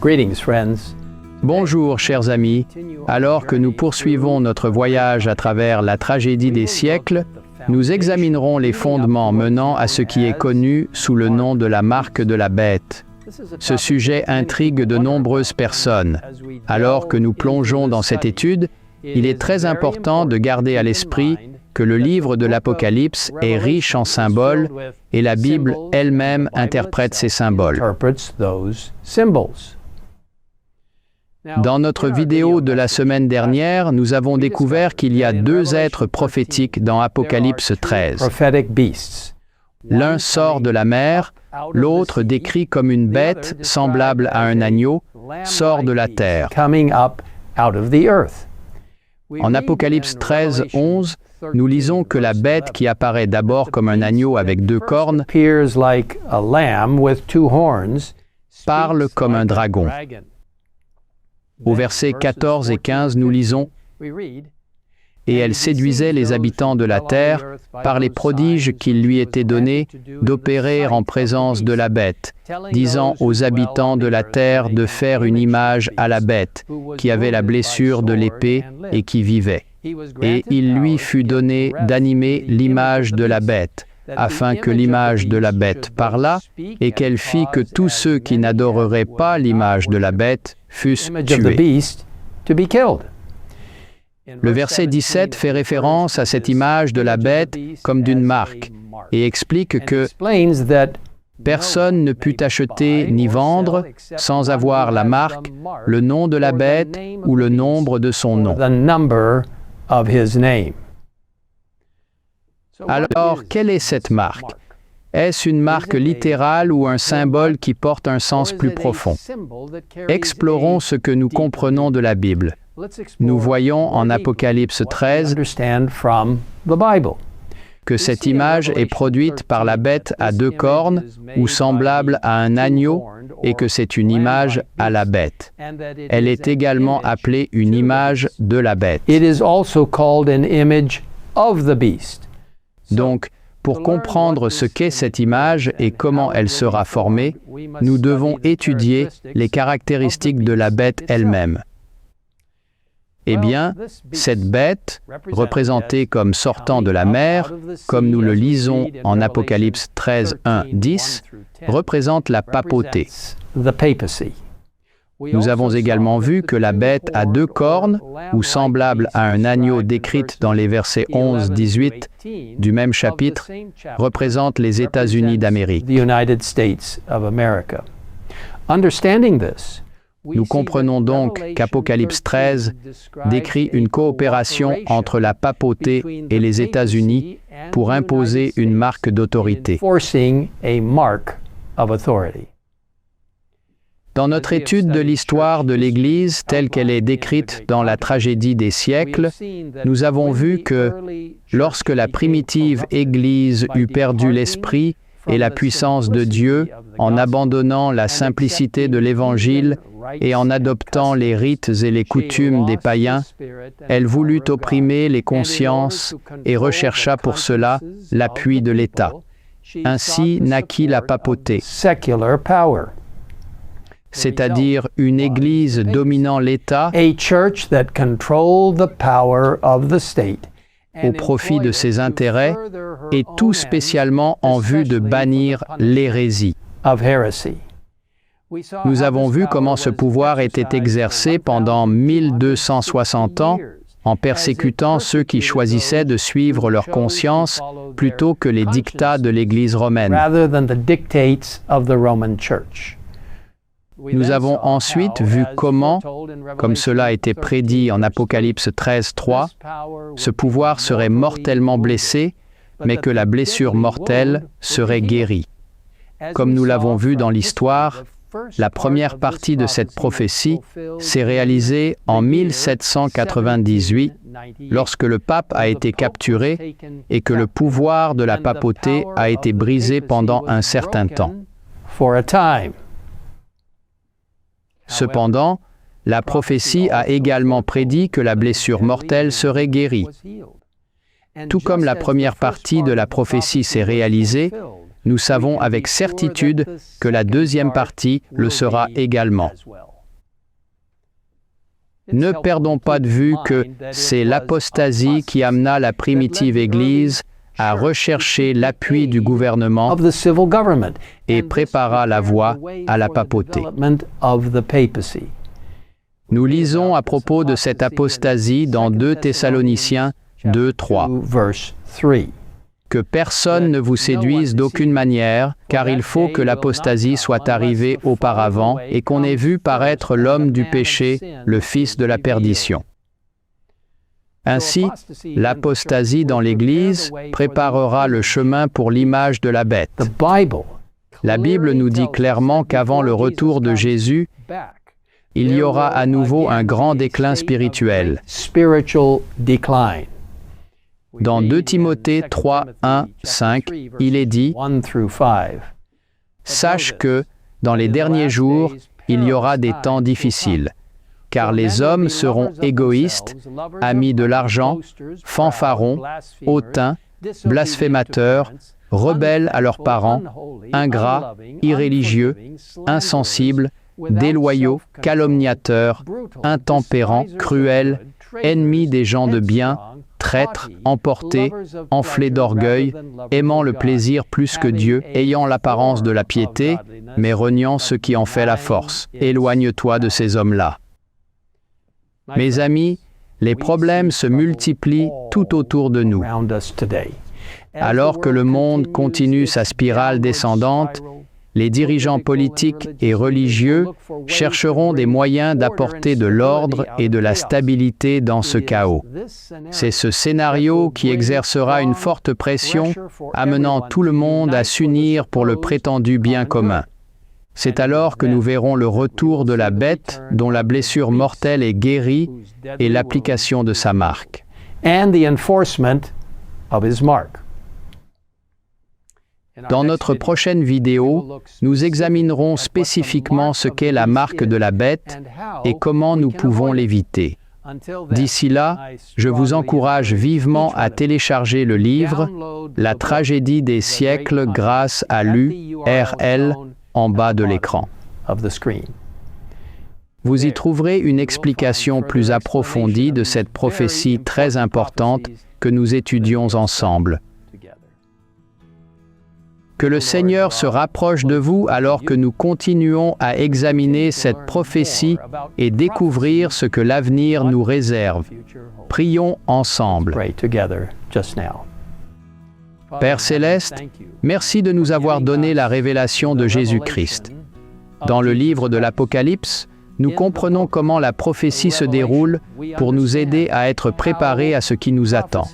Greetings, friends. Bonjour, chers amis. Alors que nous poursuivons notre voyage à travers la tragédie des siècles, nous examinerons les fondements menant à ce qui est connu sous le nom de la marque de la bête. Ce sujet intrigue de nombreuses personnes. Alors que nous plongeons dans cette étude, il est très important de garder à l'esprit que le livre de l'Apocalypse est riche en symboles et la Bible elle-même interprète ces symboles. Dans notre vidéo de la semaine dernière, nous avons découvert qu'il y a deux êtres prophétiques dans Apocalypse 13. L'un sort de la mer, l'autre, décrit comme une bête semblable à un agneau, sort de la terre. En Apocalypse 13, 11, nous lisons que la bête qui apparaît d'abord comme un agneau avec deux cornes parle comme un dragon. Au verset 14 et 15, nous lisons « Et elle séduisait les habitants de la terre par les prodiges qu'il lui était donné d'opérer en présence de la bête, disant aux habitants de la terre de faire une image à la bête, qui avait la blessure de l'épée et qui vivait. Et il lui fut donné d'animer l'image de la bête, afin que l'image de la bête parlât, et qu'elle fit que tous ceux qui n'adoreraient pas l'image de la bête fussent tués. » Le verset 17 fait référence à cette image de la bête comme d'une marque et explique que personne ne put acheter ni vendre sans avoir la marque, le nom de la bête ou le nombre de son nom. Alors, quelle est cette marque? Est-ce une marque littérale ou un symbole qui porte un sens plus profond? Explorons ce que nous comprenons de la Bible. Nous voyons en Apocalypse 13 que cette image est produite par la bête à deux cornes ou semblable à un agneau et que c'est une image à la bête. Elle est également appelée une image de la bête. Donc, pour comprendre ce qu'est cette image et comment elle sera formée, nous devons étudier les caractéristiques de la bête elle-même. Eh bien, cette bête, représentée comme sortant de la mer, comme nous le lisons en Apocalypse 13, 1, 10, représente la papauté. Nous avons également vu que la bête à deux cornes, ou semblable à un agneau décrite dans les versets 11, 18 du même chapitre, représente les États-Unis d'Amérique. Nous comprenons donc qu'Apocalypse 13 décrit une coopération entre la papauté et les États-Unis pour imposer une marque d'autorité. Dans notre étude de l'histoire de l'Église telle qu'elle est décrite dans la tragédie des siècles, nous avons vu que lorsque la primitive Église eut perdu l'esprit et la puissance de Dieu en abandonnant la simplicité de l'Évangile et en adoptant les rites et les coutumes des païens, elle voulut opprimer les consciences et rechercha pour cela l'appui de l'État. Ainsi naquit la papauté, c'est-à-dire une Église dominant l'État au profit de ses intérêts et tout spécialement en vue de bannir l'hérésie. Nous avons vu comment ce pouvoir était exercé pendant 1260 ans en persécutant ceux qui choisissaient de suivre leur conscience plutôt que les dictats de l'Église romaine. Nous avons ensuite vu comment, comme cela a été prédit en Apocalypse 13, 3, ce pouvoir serait mortellement blessé, mais que la blessure mortelle serait guérie. Comme nous l'avons vu dans l'histoire, la première partie de cette prophétie s'est réalisée en 1798, lorsque le pape a été capturé et que le pouvoir de la papauté a été brisé pendant un certain temps. Cependant, la prophétie a également prédit que la blessure mortelle serait guérie. Tout comme la première partie de la prophétie s'est réalisée, nous savons avec certitude que la deuxième partie le sera également. Ne perdons pas de vue que c'est l'apostasie qui amena la primitive Église à rechercher l'appui du gouvernement et prépara la voie à la papauté. Nous lisons à propos de cette apostasie dans 2 Thessaloniciens 2:3. Que personne ne vous séduise d'aucune manière, car il faut que l'apostasie soit arrivée auparavant et qu'on ait vu paraître l'homme du péché, le fils de la perdition. Ainsi, l'apostasie dans l'Église préparera le chemin pour l'image de la bête. La Bible nous dit clairement qu'avant le retour de Jésus, il y aura à nouveau un grand déclin spirituel. Dans 2 Timothée 3, 1, 5, il est dit « Sache que, dans les derniers jours, il y aura des temps difficiles, car les hommes seront égoïstes, amis de l'argent, fanfarons, hautains, blasphémateurs, rebelles à leurs parents, ingrats, irréligieux, insensibles, déloyaux, calomniateurs, intempérants, cruels, ennemis des gens de bien, traîtres, emportés, enflés d'orgueil, aimant le plaisir plus que Dieu, ayant l'apparence de la piété, mais reniant ce qui en fait la force. Éloigne-toi de ces hommes-là. » Mes amis, les problèmes se multiplient tout autour de nous. Alors que le monde continue sa spirale descendante, les dirigeants politiques et religieux chercheront des moyens d'apporter de l'ordre et de la stabilité dans ce chaos. C'est ce scénario qui exercera une forte pression, amenant tout le monde à s'unir pour le prétendu bien commun. C'est alors que nous verrons le retour de la bête dont la blessure mortelle est guérie et l'application de sa marque. Dans notre prochaine vidéo, nous examinerons spécifiquement ce qu'est la marque de la bête et comment nous pouvons l'éviter. D'ici là, je vous encourage vivement à télécharger le livre « La tragédie des siècles grâce à l'URL » en bas de l'écran. Vous y trouverez une explication plus approfondie de cette prophétie très importante que nous étudions ensemble. Que le Seigneur se rapproche de vous alors que nous continuons à examiner cette prophétie et découvrir ce que l'avenir nous réserve. Prions ensemble. Père Céleste, merci de nous avoir donné la révélation de Jésus-Christ. Dans le livre de l'Apocalypse, nous comprenons comment la prophétie se déroule pour nous aider à être préparés à ce qui nous attend.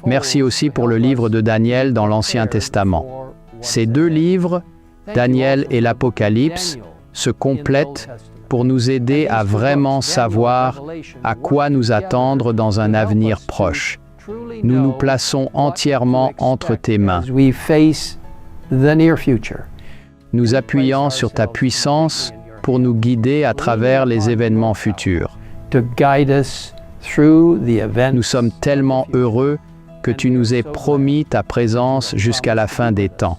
Merci aussi pour le livre de Daniel dans l'Ancien Testament. Ces 2 livres, Daniel et l'Apocalypse, se complètent pour nous aider à vraiment savoir à quoi nous attendre dans un avenir proche. Nous nous plaçons entièrement entre tes mains. Nous appuyons sur ta puissance pour nous guider à travers les événements futurs. Nous sommes tellement heureux que tu nous aies promis ta présence jusqu'à la fin des temps.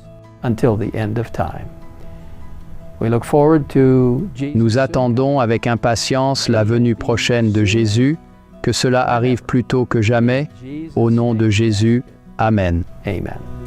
Nous attendons avec impatience la venue prochaine de Jésus, que cela arrive plus tôt que jamais. Au nom de Jésus, Amen. Amen.